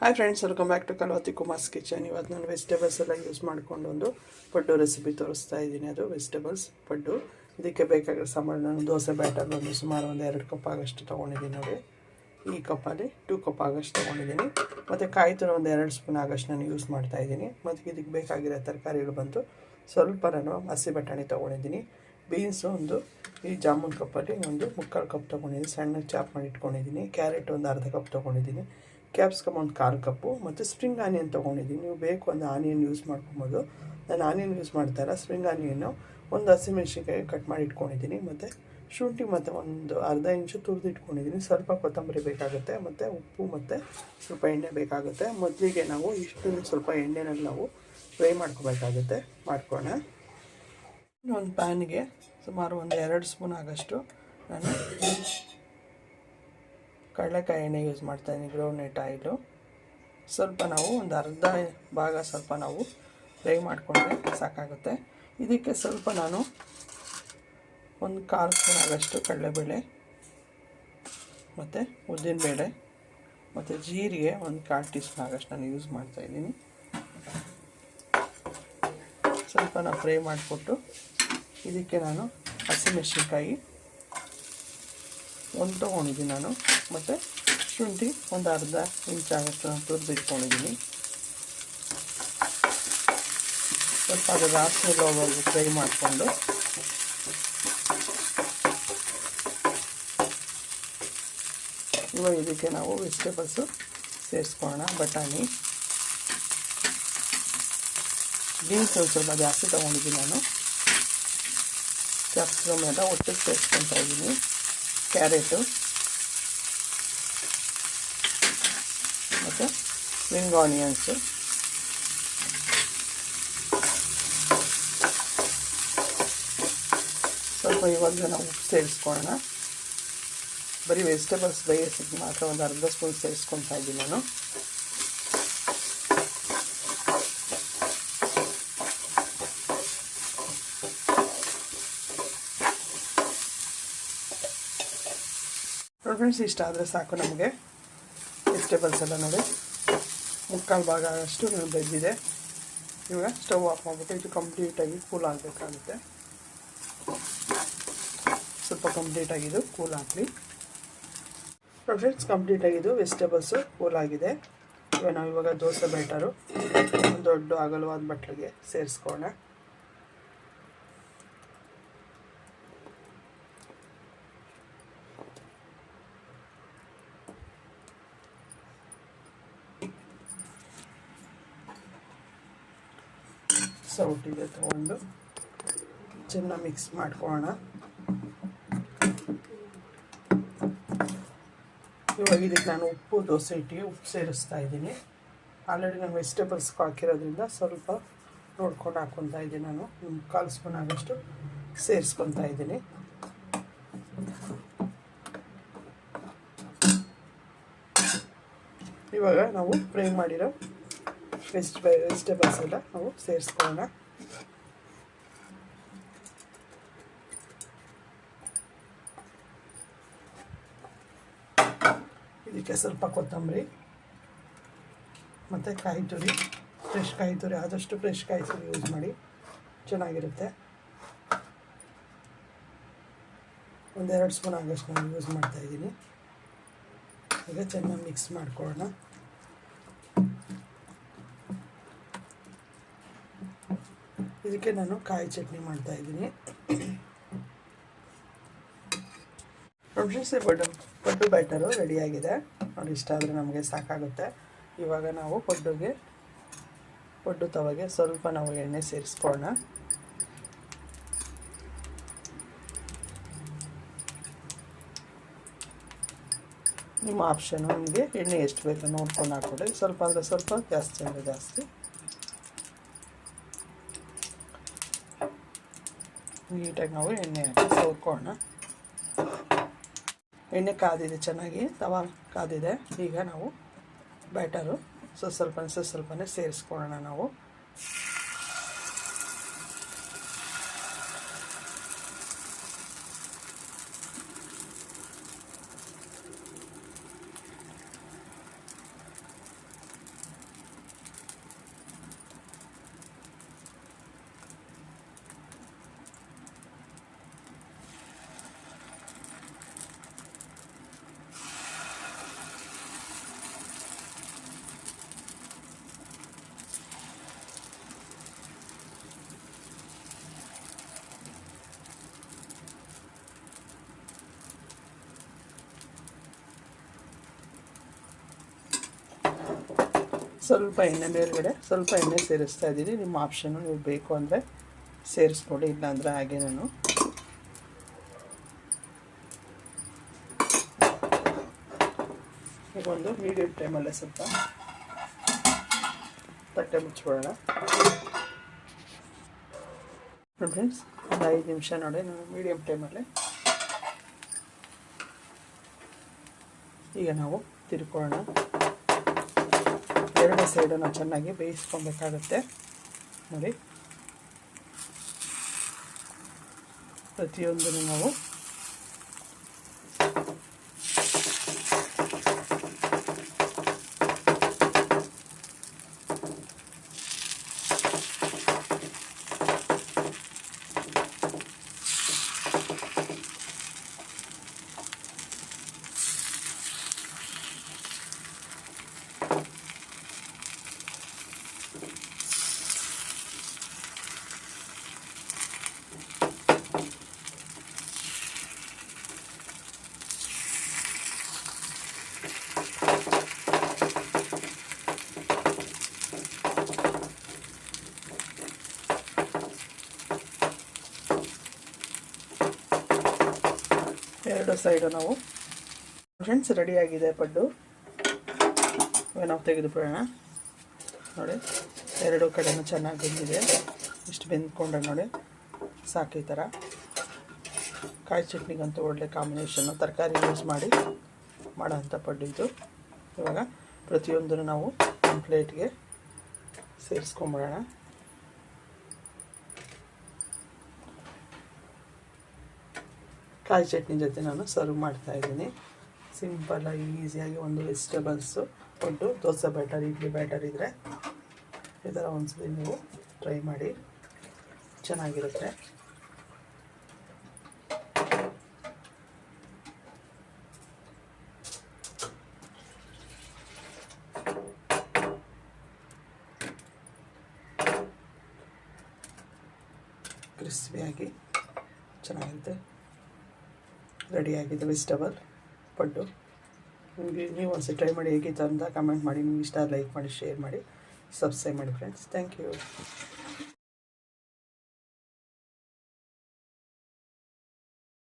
Hi friends, welcome back to Kalavati Kumar's kitchen. ಇವತ್ತು ನಾನು vegetables ಎಲ್ಲ ಯೂಸ್ ಮಾಡಿಕೊಂಡು ಒಂದು ಪಡ್ಡು ರೆಸಿಪಿ ತೋರಿಸ್ತಾ ಇದ್ದೀನಿ. ಅದು ವೆಜಿಟೇಬಲ್ಸ್ ಪಡ್ಡು. ಇದಕ್ಕೆ ಬೇಕಾಗಿರೋ ಸಾಮಾನು ನಾನು ದೋಸೆ ಬ್ಯಾಟರ್ ಸುಮಾರು ಒಂದು 2 ಕಪ್ ಆಗೋಷ್ಟು ತೊಗೊಂಡಿದ್ದೀನಿ ನೋಡಿ. ಈ ಕಪ್ಪಲ್ಲಿ 2 ಕಪ್ ಆಗೋಷ್ಟು ತೊಗೊಂಡಿದ್ದೀನಿ. ಮತ್ತು ಕಾಯಿ ತುರಿ ಒಂದು 2 ಸ್ಪೂನ್ ಆಗೋಷ್ಟು ನಾನು ಯೂಸ್ ಮಾಡ್ತಾಯಿದ್ದೀನಿ. ಮತ್ತು ಇದಕ್ಕೆ ಬೇಕಾಗಿರೋ ತರಕಾರಿಗಳು ಬಂದು ಸ್ವಲ್ಪ ನಾನು ಹಸಿ ಬಟಾಣಿ ತೊಗೊಂಡಿದ್ದೀನಿ. ಬೀನ್ಸು ಒಂದು ಈ ಜಾಮೂನ್ ಕಪ್ಪಲ್ಲಿ ಒಂದು 3/4 ಕಪ್ ತೊಗೊಂಡಿದ್ದೀನಿ, ಸಣ್ಣಗೆ ಚಾಪ್ ಮಾಡಿ ಇಟ್ಕೊಂಡಿದ್ದೀನಿ. ಕ್ಯಾರೆಟ್ ಒಂದು ಅರ್ಧ ಕಪ್ ತೊಗೊಂಡಿದ್ದೀನಿ. ಕ್ಯಾಪ್ಸಿಕಮ್ ಒಂದು 1/4 ಕಪ್ಪು ಮತ್ತು ಸ್ಪ್ರಿಂಗ್ ಆನಿಯನ್ ತೊಗೊಂಡಿದ್ದೀನಿ. ನೀವು ಬೇಕು ಒಂದು ಆನಿಯನ್ ಯೂಸ್ ಮಾಡ್ಕೊಬೋದು. ನಾನು ಆನಿಯನ್ ಯೂಸ್ ಮಾಡ್ತಾಯಿಲ್ಲ, ಸ್ಪ್ರಿಂಗ್ ಆನಿಯನ್ನು ಒಂದು ಹಸಿಮೆಣ್ಸಿನ್ಕಾಯಿ ಕಟ್ ಮಾಡಿ ಇಟ್ಕೊಂಡಿದ್ದೀನಿ. ಮತ್ತು ಶುಂಠಿ ಮತ್ತು ಒಂದು ಅರ್ಧ ಇಂಚು ತುರಿದು ಇಟ್ಕೊಂಡಿದ್ದೀನಿ. ಸ್ವಲ್ಪ ಕೊತ್ತಂಬರಿ ಬೇಕಾಗುತ್ತೆ, ಮತ್ತು ಉಪ್ಪು ಮತ್ತು ಸ್ವಲ್ಪ ಎಣ್ಣೆ ಬೇಕಾಗುತ್ತೆ. ಮೊದಲಿಗೆ ನಾವು ಇಷ್ಟನ್ನು ಸ್ವಲ್ಪ ಎಣ್ಣೆನಲ್ಲಿ ನಾವು ಫ್ರೈ ಮಾಡ್ಕೋಬೇಕಾಗುತ್ತೆ. ಮಾಡ್ಕೊಳ್ಳೋಣ. ಒಂದು ಪ್ಯಾನ್ಗೆ ಸುಮಾರು ಒಂದು 2 ಸ್ಪೂನ್ ಆಗೋಷ್ಟು ನಾನು ಕಡಲೆಕಾಯಿ ಎಣ್ಣೆ ಯೂಸ್ ಮಾಡ್ತಾಯಿದ್ದೀನಿ, ಗ್ರೌಂಡ್ನಟ್ ಆಯಿಲು. ಸ್ವಲ್ಪ ನಾವು ಒಂದು ಅರ್ಧ ಭಾಗ ಸ್ವಲ್ಪ ನಾವು ಫ್ರೈ ಮಾಡಿಕೊಂಡ್ರೆ ಸಾಕಾಗುತ್ತೆ. ಇದಕ್ಕೆ ಸ್ವಲ್ಪ ನಾನು ಒಂದು 1/4 ಸ್ಪೂನ್ ಆಗೋಷ್ಟು ಕಡಲೆಬೇಳೆ ಮತ್ತು ಉದ್ದಿನಬೇಳೆ ಮತ್ತು ಜೀರಿಗೆ ಒಂದು 1/4 ಟೀ ಸ್ಪೂನ್ ಆಗೋಷ್ಟು ನಾನು ಯೂಸ್ ಮಾಡ್ತಾಯಿದ್ದೀನಿ. ಸ್ವಲ್ಪ ನಾವು ಫ್ರೈ ಮಾಡಿಕೊಟ್ಟು ಇದಕ್ಕೆ ನಾನು ಹಸಿಮೆಣ್ಸಿನ್ಕಾಯಿ ಒಂದು ತೊಗೊಂಡಿದ್ದೀನಿ ನಾನು, ಮತ್ತು ಶುಂಠಿ ಒಂದು ಅರ್ಧ ಇಂಚ್ ಆಗೋಷ್ಟು ನಾನು ತುರಿದು ಇಟ್ಕೊಂಡಿದ್ದೀನಿ. ಸ್ವಲ್ಪ ಅದು ರಾತ್ರಿ ಲೋವರ್ಗು ಫ್ರೈ ಮಾಡಿಕೊಂಡು ಇವಾಗ ಇದಕ್ಕೆ ನಾವು ವೆಜಿಟೇಬಲ್ಸು ಸೇರಿಸ್ಕೊಳ್ಳೋಣ. ಬಟಾಣಿ, ಬೀನ್ಸ್ ಒಂದು ಸ್ವಲ್ಪ ಜಾಸ್ತಿ ತೊಗೊಂಡಿದ್ದೀನಿ ನಾನು. ಕ್ಯಾಪ್ಸಿಕಮ್ ಎಲ್ಲ ಒಟ್ಟಿಗೆ ಸೇರಿಸ್ಕೊತಾ ಇದ್ದೀನಿ. ಕ್ಯಾರೆಟು ಮತ್ತು ಸ್ಪ್ರಿಂಗ್ ಆನಿಯನ್ಸು, ಸ್ವಲ್ಪ ಇವಾಗ ನಾವು ಉಪ್ಪು ಸೇರಿಸ್ಕೊಳ್ಳೋಣ. ಬರೀ ವೆಜಿಟೇಬಲ್ಸ್ ಬೇಯಿಸಿದ್ದು ಮಾತ್ರ ಒಂದು ಅರ್ಧ ಸ್ಪೂನ್ ಸೇರಿಸ್ಕೊತಾ ಇದ್ದೀನಿ ನಾನು. ಫ್ರೆಂಡ್ಸ್, ಇಷ್ಟ ಆದರೆ ಸಾಕು ನಮಗೆ. ವೆಜಿಟೇಬಲ್ಸ್ ಎಲ್ಲ ನೋಡಿ 3/4 ಭಾಗ ಅಷ್ಟು ಬೆಂದಿದೆ. ಇವಾಗ ಸ್ಟವ್ ಆಫ್ ಮಾಡಿಬಿಟ್ಟು ಇದು ಕಂಪ್ಲೀಟಾಗಿ ಕೂಲ್ ಆಗಬೇಕಾಗುತ್ತೆ. ಸ್ವಲ್ಪ ಕಂಪ್ಲೀಟಾಗಿದ್ದು ಕೂಲ್ ಆಗಲಿ. ಫ್ರೆಂಡ್ಸ್, ಕಂಪ್ಲೀಟಾಗಿದ್ದು ವೆಜಿಟೇಬಲ್ಸು ಕೂಲ್ ಆಗಿದೆ. ಇವಾಗ ದೋಸೆ ಬ್ಯಾಟರು ಒಂದು ದೊಡ್ಡ ಅಗಲವಾದ ಬಟ್ಲಿಗೆ ಸೇರಿಸ್ಕೊಳ್ಳೋಣ. ಸೌಟಿಗೆ ತೊಗೊಂಡು ಚೆನ್ನಾಗಿ ಮಿಕ್ಸ್ ಮಾಡ್ಕೊಳ್ಳೋಣ. ಇವಾಗ ಇದಕ್ಕೆ ನಾನು ಉಪ್ಪು, ದೋಸೆ ಹಿಟ್ಟಿಗೆ ಉಪ್ಪು ಸೇರಿಸ್ತಾ ಇದ್ದೀನಿ. ಆಲ್ರೆಡಿ ನಾನು ವೆಜಿಟೇಬಲ್ಸ್ ಹಾಕಿರೋದ್ರಿಂದ ಸ್ವಲ್ಪ ನೋಡ್ಕೊಂಡು ಹಾಕ್ಕೊತಾ ಇದ್ದೀನಿ. ನಾನು 1/4 ಸ್ಪೂನ್ ಆಗೋಷ್ಟು ಸೇರಿಸ್ಕೊತಾ ಇದ್ದೀನಿ. ಇವಾಗ ನಾವು ಫ್ರೈ ಮಾಡಿರೋ ವೆಜಿಟೇಬಲ್ಸ್ ಎಲ್ಲ ನಾವು ಸೇರಿಸ್ಕೊಳ್ಳೋಣ. ಇದಕ್ಕೆ ಸ್ವಲ್ಪ ಕೊತ್ತಂಬರಿ ಮತ್ತು ಕಾಯಿ ತುರಿ, ಫ್ರೆಶ್ ಕಾಯಿ ತುರಿ, ಆದಷ್ಟು ಫ್ರೆಶ್ ಕಾಯಿ ತುರಿ ಯೂಸ್ ಮಾಡಿ, ಚೆನ್ನಾಗಿರುತ್ತೆ. ಒಂದು 2 ಸ್ಪೂನ್ ಆಗೋಷ್ಟು ನಾನು ಯೂಸ್ ಮಾಡ್ತಾಯಿದ್ದೀನಿ. ಈಗ ಚೆನ್ನಾಗಿ ಮಿಕ್ಸ್ ಮಾಡ್ಕೊಳ್ಳೋಣ. ಇದಕ್ಕೆ ನಾನು ಕಾಯಿ ಚಟ್ನಿ ಮಾಡ್ತಾಯಿದ್ದೀನಿ. ಪಡ್ಡು ಬ್ಯಾಟರು ರೆಡಿಯಾಗಿದೆ ನೋಡಿ. ಇಷ್ಟ ಆದರೆ ನಮಗೆ ಸಾಕಾಗುತ್ತೆ. ಇವಾಗ ನಾವು ಪಡ್ಡು ತವಗೆ ಸ್ವಲ್ಪ ನಾವು ಎಣ್ಣೆ ಸೇರಿಸ್ಕೊಳ್ಳೋಣ. ನಿಮ್ಮ ಆಪ್ಷನು, ನಿಮಗೆ ಎಣ್ಣೆ ಎಷ್ಟು ಬೇಕು ನೋಡ್ಕೊಂಡು ಹಾಕ್ಕೊಡಿ. ಸ್ವಲ್ಪ ಅಂದರೆ ಸ್ವಲ್ಪ, ಜಾಸ್ತಿ ಅಂದರೆ ಜಾಸ್ತಿ. ನೀಟಾಗಿ ನಾವು ಎಣ್ಣೆ ಹಾಕಿ ಸೌರ್ಕೊಳ್ಳೋಣ. ಎಣ್ಣೆ ಕಾದಿದೆ, ಚೆನ್ನಾಗಿ ತವಾ ಕಾದಿದೆ. ಈಗ ನಾವು ಬ್ಯಾಟರು ಸ್ವಲ್ಪನೇ ಸೇರಿಸ್ಕೊಳ್ಳೋಣ ನಾವು. ಸ್ವಲ್ಪ ಎಣ್ಣೆ ಮೇಲ್ಗಡೆ ಸ್ವಲ್ಪ ಎಣ್ಣೆ ಸೇರಿಸ್ತಾ ಇದ್ದೀನಿ. ನಿಮ್ಮ ಆಪ್ಷನ್ನು, ನೀವು ಬೇಕು ಅಂದರೆ ಸೇರಿಸ್ಕೊಳ್ಳಿ, ಇಲ್ಲಾಂದರೆ ಹಾಗೆ ನಾನು ಈಗ ಒಂದು ಮೀಡಿಯಮ್ ಟೈಮಲ್ಲೇ ಸ್ವಲ್ಪ ತಟ್ಟೆ ಮುಚ್ಚಿಬಿಡೋಣ ಫ್ರೆಂಡ್ಸ್. ಒಂದು 5 ನಿಮಿಷ ನೋಡಿ ನಾನು ಮೀಡಿಯಮ್ ಟೈಮಲ್ಲೇ. ಈಗ ನಾವು ತಿರ್ಕೊಳ್ಳೋಣ. ಎರಡನೇ ಸೈಡನ್ನು ಚೆನ್ನಾಗಿ ಬೇಯಿಸ್ಕೊಬೇಕಾಗುತ್ತೆ ನೋಡಿ. ಪ್ರತಿಯೊಂದನ್ನು ನಾವು ಎರಡು ಸೈಡು ನಾವು ಫ್ರೆಂಡ್ಸ್ ರೆಡಿಯಾಗಿದೆ ಪಡ್ಡು. ಇವಾಗ ನಾವು ತೆಗೆದುಬಿಡೋಣ ನೋಡಿ. ಎರಡು ಕಡೆಯೂ ಚೆನ್ನಾಗಿ ಬೆಂದಿದೆ. ಇಷ್ಟು ಬೆಂದ್ಕೊಂಡ್ರೆ ನೋಡಿ ಸಾಕು. ಈ ಥರ ಕಾಯಿ ಚಟ್ನಿಗಂತೂ ಒಳ್ಳೆ ಕಾಂಬಿನೇಷನ್ನು, ತರಕಾರಿ ಯೂಸ್ ಮಾಡಿ ಮಾಡೋಂಥ ಪಡ್ಡು ಇದು. ಇವಾಗ ಪ್ರತಿಯೊಂದನ್ನು ನಾವು ಪ್ಲೇಟ್ಗೆ ಸೇರಿಸ್ಕೊಂಬಿಡೋಣ. ಕಾಯಿ ಚಟ್ನಿ ಜೊತೆ ನಾನು ಸರ್ವ್ ಮಾಡ್ತಾಯಿದ್ದೀನಿ. ಸಿಂಪಲ್ಲಾಗಿ ಈಸಿಯಾಗಿ ಒಂದು ವೆಜಿಟೇಬಲ್ಸು ಪಡ್ಡು. ದೋಸೆ ಬ್ಯಾಟರ್, ಇಡ್ಲಿ ಬ್ಯಾಟರ್ ಇದ್ದರೆ ಈ ಥರ ಒಂದ್ಸಲಿ ನೀವು ಟ್ರೈ ಮಾಡಿ, ಚೆನ್ನಾಗಿರುತ್ತೆ. ಕ್ರಿಸ್ಪಿಯಾಗಿ ಚೆನ್ನಾಗಿರುತ್ತೆ. ರೆಡಿಯಾಗಿದೆ ವೆಜಿಟೇಬಲ್ ಪಡ್ಡು. ನಿಮಗೆ ನೀವು ಒಂದ್ಸರಿ ಟ್ರೈ ಮಾಡಿ, ಹೇಗಿತ್ತು ಅಂತ ಕಮೆಂಟ್ ಮಾಡಿ. ನಿಮ್ಗೆ ಇಷ್ಟ ಲೈಕ್ ಮಾಡಿ, ಶೇರ್ ಮಾಡಿ, ಸಬ್ಸ್ಕ್ರೈಬ್ ಮಾಡಿ ಫ್ರೆಂಡ್ಸ್. Thank you.